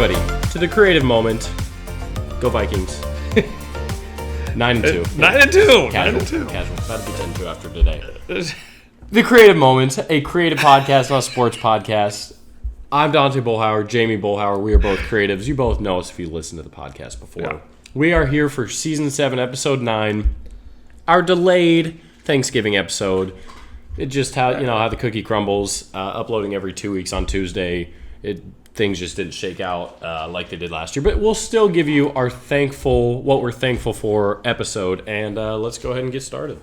everybody, to the creative moment. Go Vikings. 9-2. 9-2. Casual. That'd be 10-2 after today. The Creative Moment, a creative podcast, not a sports podcast. I'm Dante Bullhauer, Jamie Bullhauer. We are both creatives. You both know us if you listened to the podcast before. Yeah. We are here for Season 7, Episode 9, our delayed Thanksgiving episode. It just how the cookie crumbles, uploading every 2 weeks on Tuesday. Things just didn't shake out like they did last year. But we'll still give you our what we're thankful for episode. And let's go ahead and get started.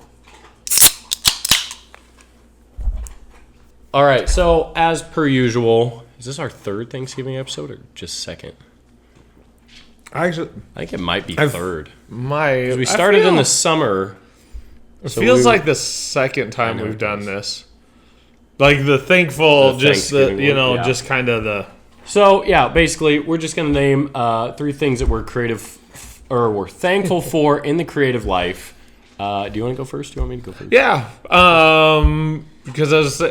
All right, so as per usual, is this our third Thanksgiving episode or just second? I think it might be third. We started in the summer. It feels like the second time we've done this. Like the thankful, just just kind of the. So yeah, basically, we're just gonna name 3 things that we're we're thankful for in the creative life. Do you want to go first? Do you want me to go first? Yeah, because I was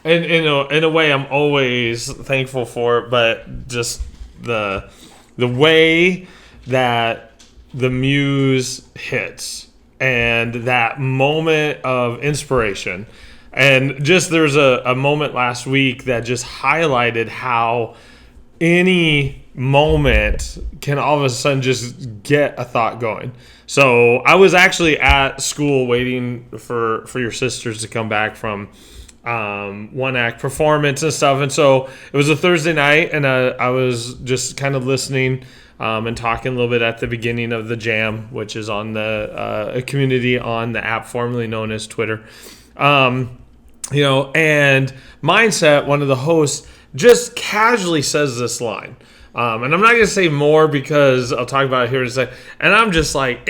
in a way, I'm always thankful for it, but just the way that the muse hits and that moment of inspiration. And just there's a moment last week that just highlighted how any moment can all of a sudden just get a thought going. So I was actually at school waiting for your sisters to come back from one act performance and stuff. And so it was a Thursday night, and I was just kind of listening and talking a little bit at the beginning of the Jam, which is on the community on the app formerly known as Twitter. And Mindset, one of the hosts, just casually says this line. And I'm not going to say more because I'll talk about it here in a second. And I'm just like,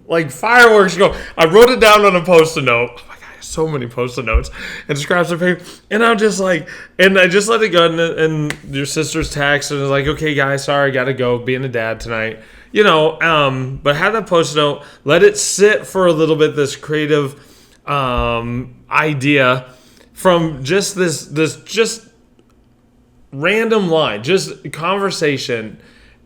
like fireworks go. I wrote it down on a Post-it note. Oh my God, I have so many Post-it notes and scraps of paper. And I'm just like, and I just let it go. And your sister's text and was like, okay, guys, sorry, got to go. Being a dad tonight. But had that Post-it note, let it sit for a little bit, this creative idea from just this just random line, just conversation.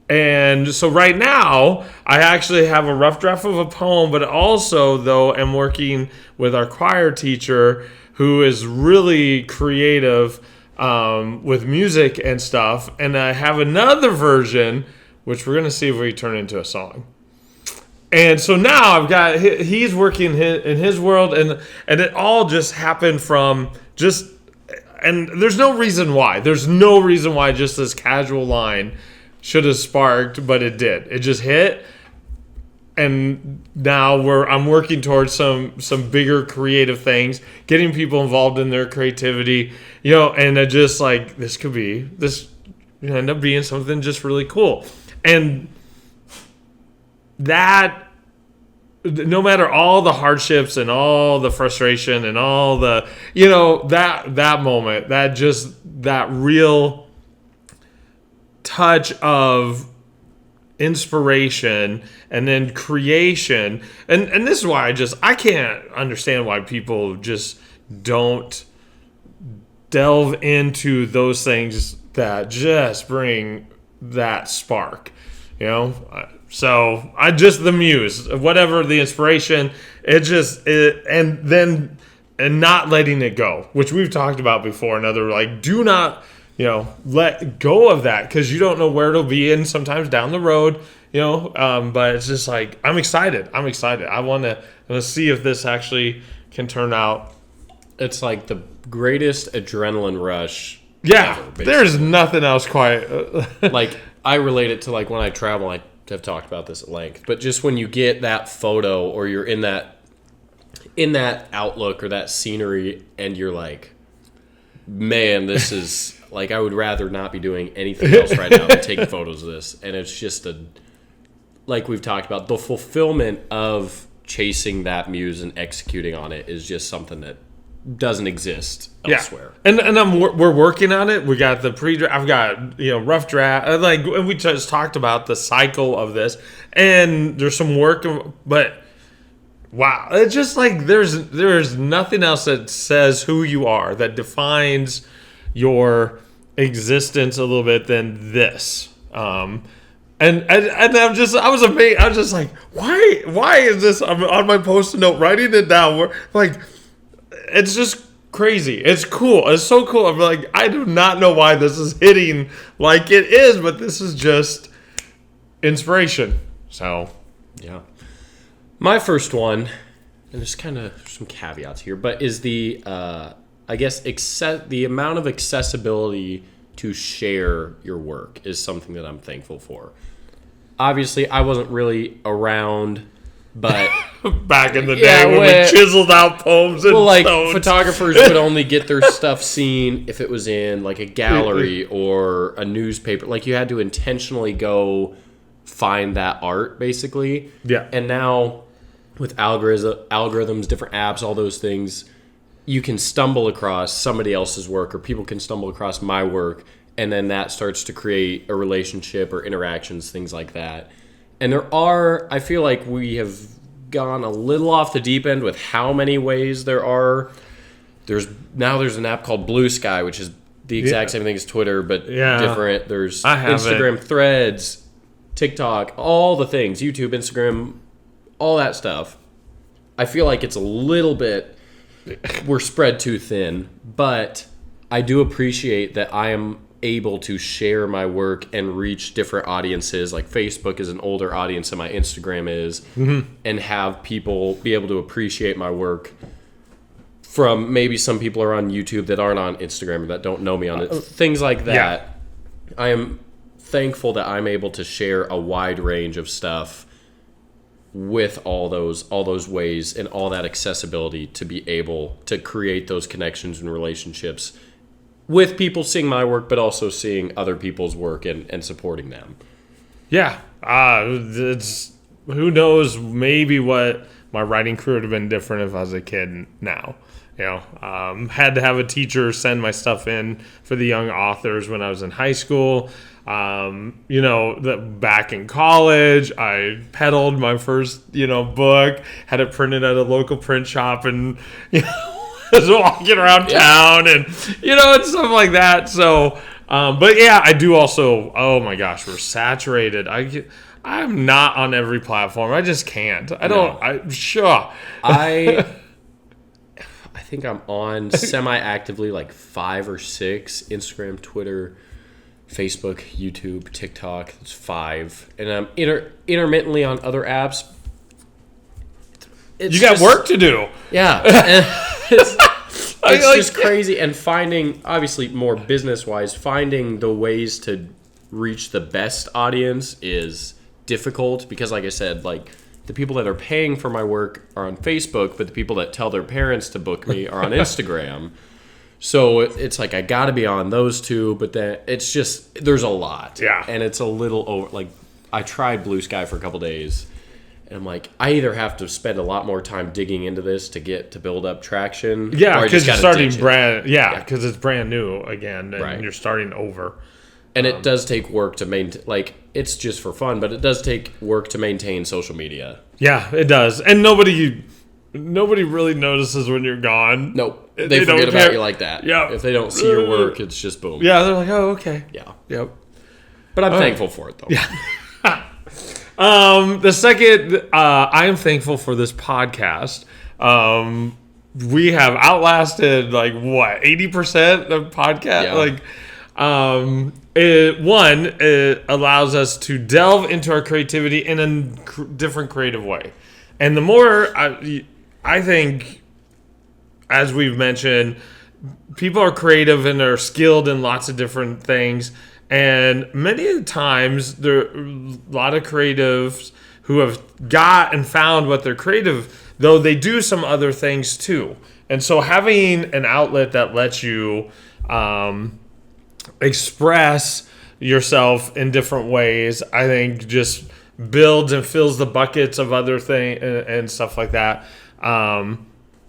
And so right now I actually have a rough draft of a poem, but also though I'm working with our choir teacher who is really creative with music and stuff, and I have another version which we're going to see if we turn into a song. And so now I've got, he's working in his world, and it all just happened from just, and there's no reason why. There's no reason why just this casual line should have sparked, but it did. It just hit, and now I'm working towards some bigger creative things, getting people involved in their creativity, and I just like, this end up being something just really cool. And that, no matter all the hardships and all the frustration and all the, that moment, that real touch of inspiration and then creation. And this is why I can't understand why people just don't delve into those things that just bring that spark, So the muse, whatever the inspiration, and not letting it go, which we've talked about before. Do not, let go of that, because you don't know where it'll be in sometimes down the road, but it's just like, I'm excited. I want to see if this actually can turn out. It's like the greatest adrenaline rush. Yeah, ever, there's nothing else quite. Like, I relate it to like when I travel, I have talked about this at length, but just when you get that photo or you're in that outlook or that scenery and you're like, man, this is like, I would rather not be doing anything else right now than taking photos of this. And it's just like we've talked about, the fulfillment of chasing that muse and executing on it is just something that doesn't exist elsewhere. Yeah. And we're working on it. We got the pre-draft. I've got rough draft. And we just talked about the cycle of this, and there's some work. But wow, it's just like there's nothing else that says who you are, that defines your existence a little bit than this. And I was amazed. I was just like, why is this? I'm on my post-it note, writing it down. Like, it's just crazy. It's cool. It's so cool. I'm like, I do not know why this is hitting like it is, but this is just inspiration. So, yeah. My first one, and there's kind of some caveats here, but is the, I guess, the amount of accessibility to share your work is something that I'm thankful for. Obviously, I wasn't really around, but back in the day when we chiseled out poems and stones. Photographers would only get their stuff seen if it was in like a gallery or a newspaper. Like, you had to intentionally go find that art, basically. Yeah. And now with algorithms, different apps, all those things, you can stumble across somebody else's work, or people can stumble across my work, and then that starts to create a relationship or interactions, things like that. And I feel like we have gone a little off the deep end with how many ways there are. There's an app called Blue Sky, which is the exact same thing as Twitter, but different. There's Instagram Threads, TikTok, all the things, YouTube, Instagram, all that stuff. I feel like it's a little bit, we're spread too thin, but I do appreciate that I am able to share my work and reach different audiences. Like, Facebook is an older audience than my Instagram is, and have people be able to appreciate my work from maybe some people are on YouTube that aren't on Instagram or that don't know me on it. Things like that. Yeah. I am thankful that I'm able to share a wide range of stuff with all those ways and all that accessibility to be able to create those connections and relationships with people seeing my work, but also seeing other people's work and supporting them. Yeah. It's, who knows, maybe what my writing career would have been different if I was a kid now. You know, had to have a teacher send my stuff in for the young authors when I was in high school. You know, back in college, I peddled my first, book, had it printed at a local print shop, and, was walking around town and, and stuff like that. So, but yeah, I do also, oh my gosh, we're saturated. I'm not on every platform. I just can't. I think I'm on semi-actively like 5 or 6, Instagram, Twitter, Facebook, YouTube, TikTok. It's 5. And I'm intermittently on other apps. You got work to do. Yeah. It's just crazy. And finding, obviously more business-wise, finding the ways to reach the best audience is difficult because, like I said, like, the people that are paying for my work are on Facebook, but the people that tell their parents to book me are on Instagram. So it's like I got to be on those two, but then it's just, there's a lot. Yeah. And it's a little over, like, I tried Blue Sky for a couple days, and I'm like, I either have to spend a lot more time digging into this to build up traction. Yeah, because you're starting because it's brand new again, and you're starting over. And it does take work to maintain, like, it's just for fun, but it does take work to maintain social media. Yeah, it does. And nobody really notices when you're gone. Nope. They forget about you like that. Yeah. If they don't see your work, it's just boom. Yeah, they're like, oh, okay. Yeah. Yep. But I'm thankful for it, though. Yeah. The second, I am thankful for this podcast. We have outlasted, 80% of podcast? Yeah. It allows us to delve into our creativity in a different creative way. And the more, I think, as we've mentioned, people are creative and are skilled in lots of different things. And many times, there are a lot of creatives who have got and found what they're creative, though they do some other things too. And so having an outlet that lets you express yourself in different ways, I think just builds and fills the buckets of other things and stuff like that.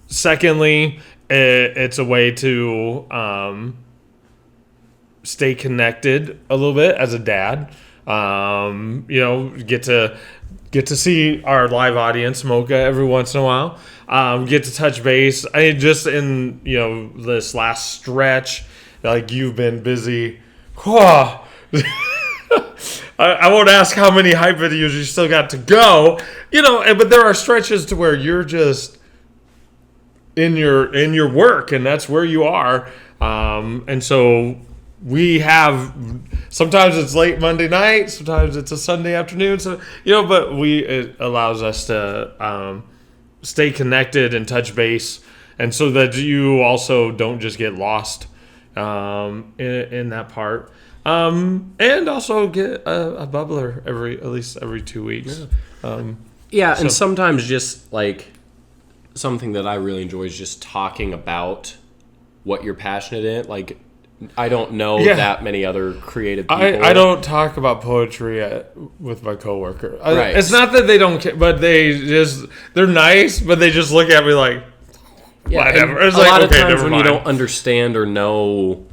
Secondly, it's a way to stay connected a little bit as a dad. Get to see our live audience, Mocha, every once in a while. Get to touch base. Just in this last stretch, like you've been busy. I won't ask how many hype videos you still got to go, but there are stretches to where you're just in your work, and that's where you are. And so we have, sometimes it's late Monday night, sometimes it's a Sunday afternoon. So, but it allows us to stay connected and touch base. And so that you also don't just get lost in that part. And also get a bubbler at least every 2 weeks. And sometimes just like something that I really enjoy is just talking about what you're passionate in. Like, I don't know that many other creative people. I don't talk about poetry with my coworker. Right. It's not that they don't care, but they're nice, but they just look at me like, whatever. It's a lot of okay, times never when mind. you don't understand or know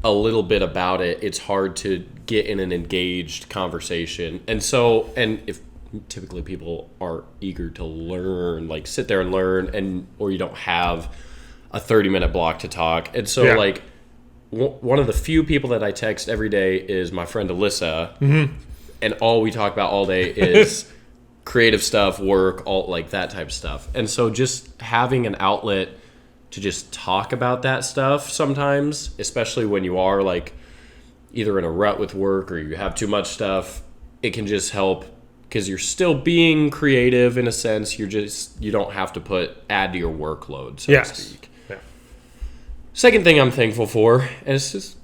a little bit about it, it's hard to get in an engaged conversation. And if typically people aren't eager to learn, like sit there and learn, or you don't have a 30-minute block to talk. And so like one of the few people that I text every day is my friend Alyssa. Mm-hmm. And all we talk about all day is creative stuff, work, all like that type of stuff. And so just having an outlet to just talk about that stuff sometimes, especially when you are like either in a rut with work or you have too much stuff, it can just help because you're still being creative in a sense. You don't have to add to your workload, so to speak. Yeah. Second thing I'm thankful for, and it's just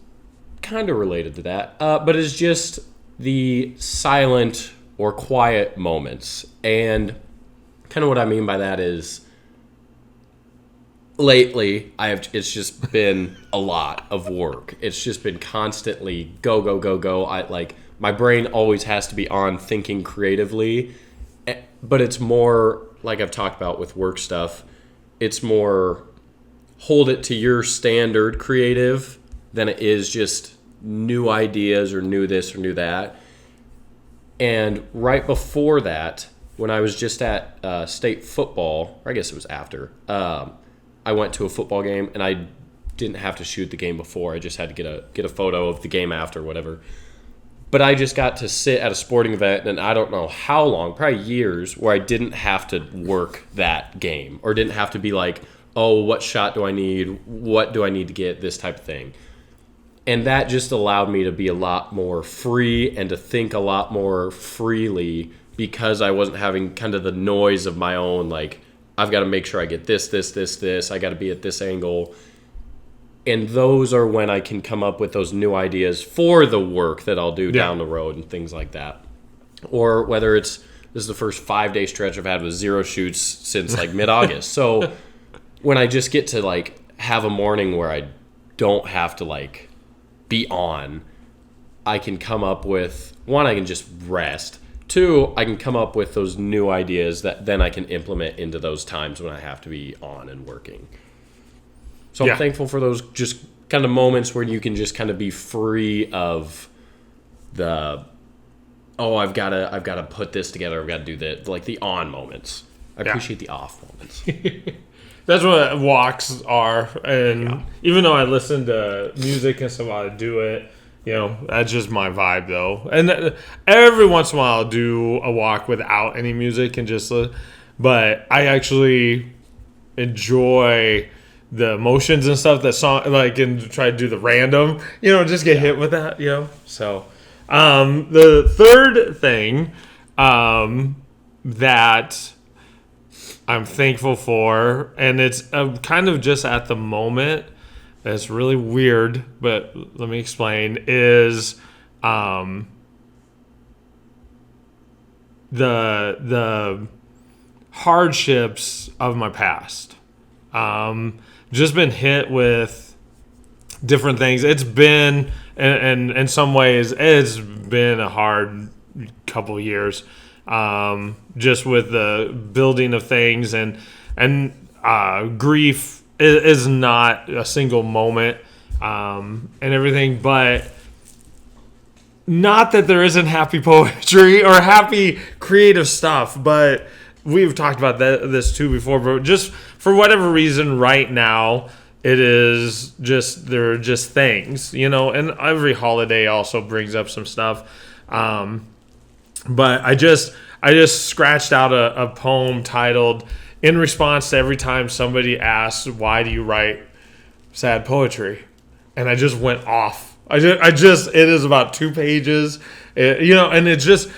kind of related to that, but it's just the silent or quiet moments. And kind of what I mean by that is lately it's just been a lot of work. It's just been constantly go, go, go, go. My brain always has to be on thinking creatively, but it's more like I've talked about with work stuff. It's more hold it to your standard creative than it is just new ideas or new this or new that. And right before that, when I was just at state football, or I guess it was after, I went to a football game, and I didn't have to shoot the game before. I just had to get a photo of the game after, whatever. But I just got to sit at a sporting event, and I don't know how long, probably years, where I didn't have to work that game or didn't have to be like, oh, what shot do I need? What do I need to get? This type of thing. And that just allowed me to be a lot more free and to think a lot more freely because I wasn't having kind of the noise of my own, like, I've got to make sure I get this. I got to be at this angle. And those are when I can come up with those new ideas for the work that I'll do down the road and things like that. Or whether this is the first 5-day stretch I've had with 0 shoots since like mid-August. So when I just get to like have a morning where I don't have to like be on, I can come up with, one, I can just rest. 2, I can come up with those new ideas that then I can implement into those times when I have to be on and working. So I'm thankful for those just kind of moments where you can just kind of be free of the, I've got to put this together, I've got to do that, like the on moments. I appreciate the off moments. That's what walks are. And even though I listen to music and stuff while I do it, that's just my vibe though. And every once in a while I'll do a walk without any music and just, but I actually enjoy the emotions and stuff that song, like, and try to do the random, just get hit with that, So, the third thing, that I'm thankful for, and it's kind of just at the moment, it's really weird, but let me explain, is the hardships of my past. Just been hit with different things. It's been, and in some ways, it's been a hard couple of years. Just with the building of things and grief is not a single moment, and everything, but not that there isn't happy poetry or happy creative stuff, but we've talked about this too before, but just for whatever reason right now, they're just things, and every holiday also brings up some stuff. But I just scratched out a poem titled, in response to every time somebody asks, why do you write sad poetry? And I just went off. It is about 2 pages, and it's just,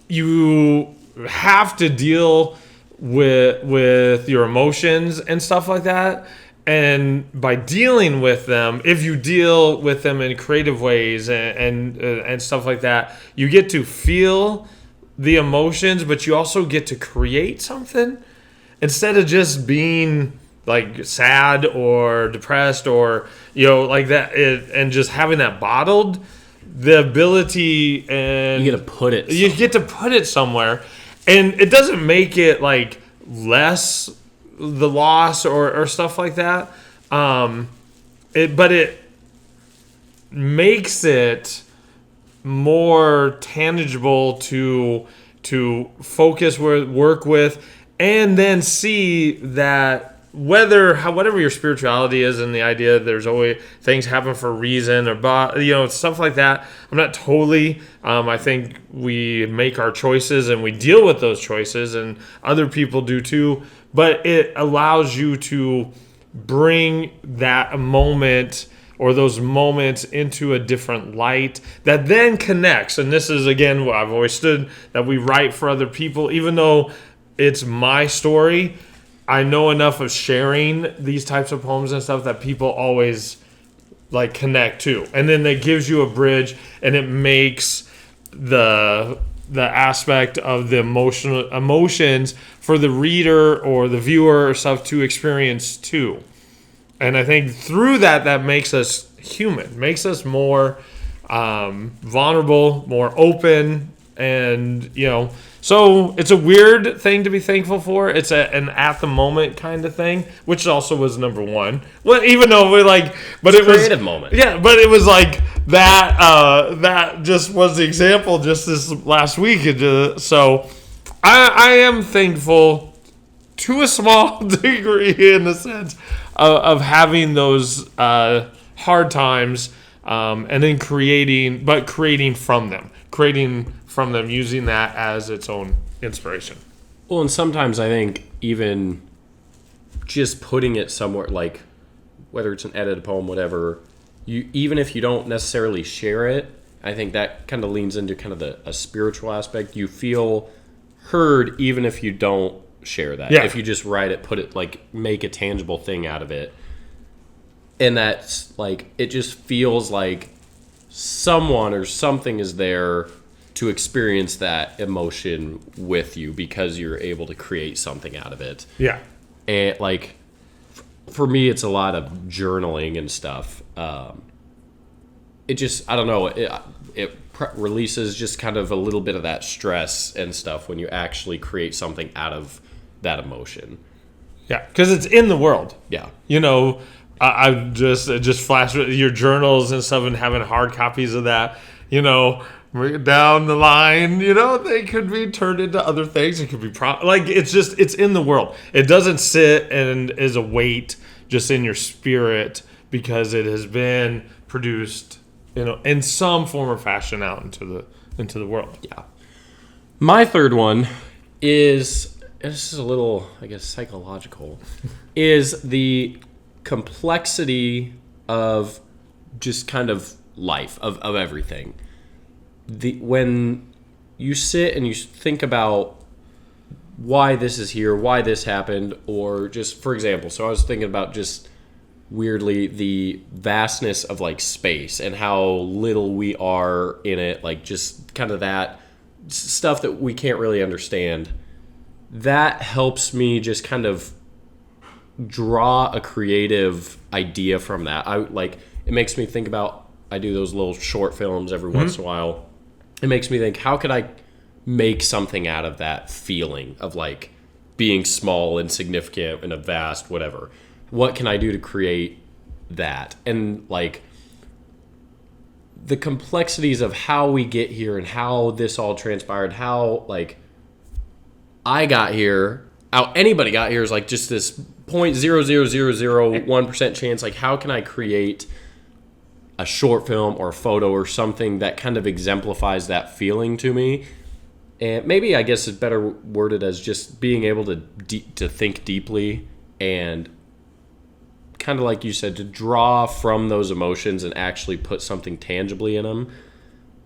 you have to deal with your emotions and stuff like that. And by dealing with them, if you deal with them in creative ways and stuff like that, you get to feel the emotions, but you also get to create something instead of just being like sad or depressed or like that, and just having that bottled. The ability, and you get to put it somewhere. You get to put it somewhere, and it doesn't make it like less the loss or stuff like that. But it makes it more tangible to focus with, work with, and then see that whatever your spirituality is, and the idea that there's always things happen for a reason, or stuff like that. I'm not totally. I think we make our choices and we deal with those choices, and other people do too. But it allows you to bring that moment or those moments into a different light that then connects. And this is, again, what I've always stood, that we write for other people. Even though it's my story, I know enough of sharing these types of poems and stuff that people always like connect to. And then that gives you a bridge, and it makes the aspect of the emotions for the reader or the viewer or stuff to experience too. And I think through that makes us human, makes us more vulnerable, more open, and so it's a weird thing to be thankful for. It's an at the moment kind of thing, which also was number one. Well, even though but it was creative moment. Yeah, but it was like that. That just was the example just this last week. So I am thankful to a small degree, in the sense of having those hard times, and then creating from them, using that as its own inspiration. Well, and sometimes I think even just putting it somewhere, like whether it's an edited poem, whatever, even if you don't necessarily share it, I think that kind of leans into kind of a spiritual aspect. You feel heard even if you don't share that. Yeah. If you just write it, put it, like make a tangible thing out of it. And that's like, it just feels like someone or something is there to experience that emotion with you because you're able to create something out of it. Yeah. And like, for me, it's a lot of journaling and stuff. It just, I don't know, it releases just kind of a little bit of that stress and stuff when you actually create something out of that emotion. Yeah, because it's in the world. Yeah. I just flashed your journals and stuff, and having hard copies of that, down the line, they could be turned into other things. It could be it's in the world. It doesn't sit and is a weight just in your spirit, because it has been produced, in some form or fashion out into the world. Yeah. My third one is, this is a little, I guess, psychological, is the complexity of just kind of life, of everything. When you sit and you think about why this is here, why this happened, or just, for example, so I was thinking about just weirdly the vastness of like space and how little we are in it, like just kind of that stuff that we can't really understand. That helps me just kind of draw a creative idea from that. It makes me think about, I do those little short films every once in a while. It makes me think, how could I make something out of that feeling of like being small, insignificant, and a vast whatever? What can I do to create that? And like the complexities of how we get here and how this all transpired, how like I got here, how anybody got here is like just this 0.00001% chance, like how can I create a short film or a photo or something that kind of exemplifies that feeling to me? And maybe I guess it's better worded as just being able to think deeply and kind of like you said, to draw from those emotions and actually put something tangibly in them.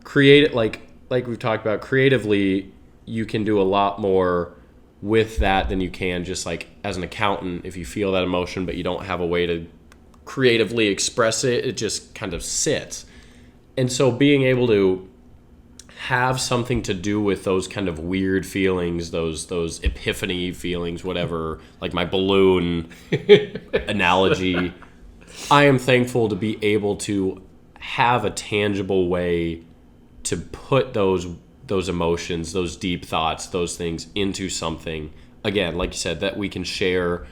Create it like we've talked about creatively, you can do a lot more with that than you can just like as an accountant. If you feel that emotion but you don't have a way to creatively express it, it just kind of sits. And so being able to have something to do with those kind of weird feelings, those epiphany feelings, whatever, like my balloon analogy, I am thankful to be able to have a tangible way to put those emotions, those deep thoughts, those things into something, again, like you said, that we can share.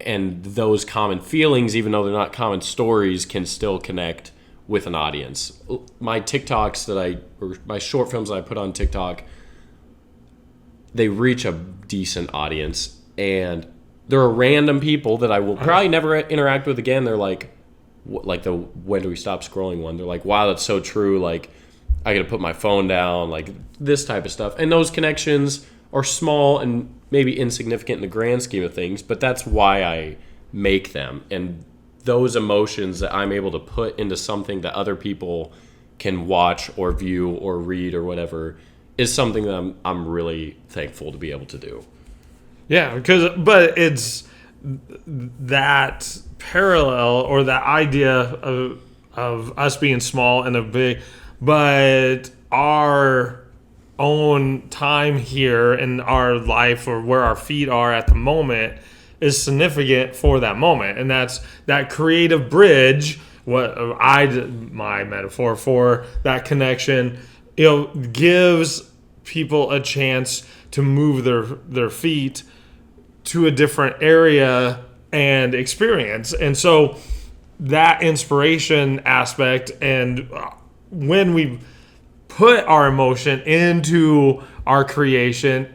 And those common feelings, even though they're not common stories, can still connect with an audience. My TikToks or my short films that I put on TikTok, they reach a decent audience, and there are random people that I will probably never interact with again. They're like the when do we stop scrolling one? They're like, wow, that's so true. Like, I gotta put my phone down, like this type of stuff. And those connections are small and maybe insignificant in the grand scheme of things, but that's why I make them. And those emotions that I'm able to put into something that other people can watch or view or read or whatever is something that I'm really thankful to be able to do. Yeah, but it's that parallel or that idea of us being small and a big, but our own time here in our life or where our feet are at the moment is significant for that moment. And that's that creative bridge, my metaphor for that connection, gives people a chance to move their feet to a different area and experience. And so that inspiration aspect, and when we put our emotion into our creation,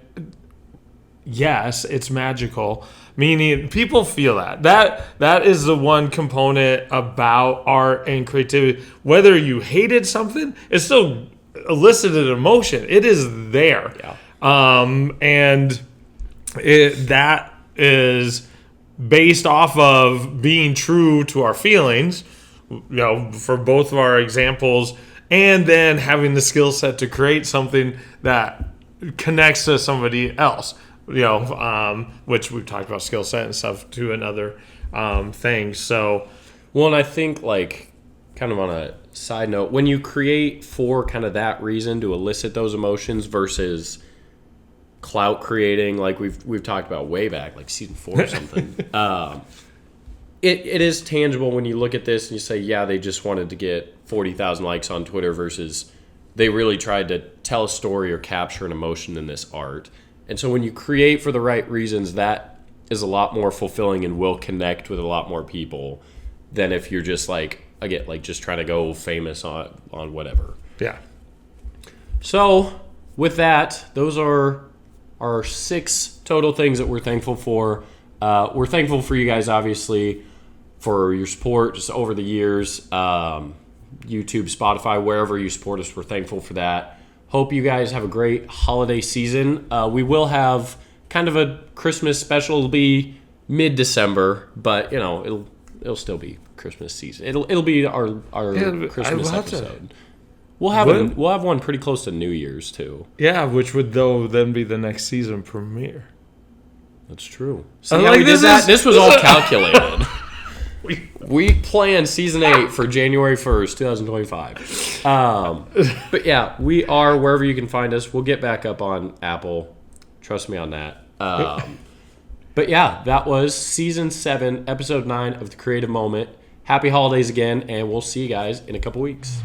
yes, it's magical. Meaning people feel that is the one component about art and creativity. Whether you hated something, it still elicited emotion. It is there. Yeah. And that is based off of being true to our feelings, for both of our examples, and then having the skill set to create something that connects to somebody else. Which we've talked about skill set and stuff to another thing. So, well, and I think like kind of on a side note, when you create for kind of that reason to elicit those emotions versus clout creating, like we've talked about way back, like season 4 or something, it is tangible when you look at this and you say, yeah, they just wanted to get 40,000 likes on Twitter versus they really tried to tell a story or capture an emotion in this art. And so when you create for the right reasons, that is a lot more fulfilling and will connect with a lot more people than if you're just just trying to go famous on whatever. Yeah. So with that, those are our 6 total things that we're thankful for. We're thankful for you guys, obviously, for your support just over the years. YouTube, Spotify, wherever you support us, we're thankful for that. Hope you guys have a great holiday season. We will have kind of a Christmas special. It'll be mid-December, but it'll still be Christmas season. It'll be our Christmas episode. We'll have one pretty close to New Year's too. Yeah, which would then be the next season premiere. That's true. See how we did that? This was all calculated. We planned season 8 for January 1st, 2025. But yeah, we are wherever you can find us. We'll get back up on Apple. Trust me on that. But yeah, that was season 7, episode 9 of The Creative Moment. Happy holidays again, and we'll see you guys in a couple weeks.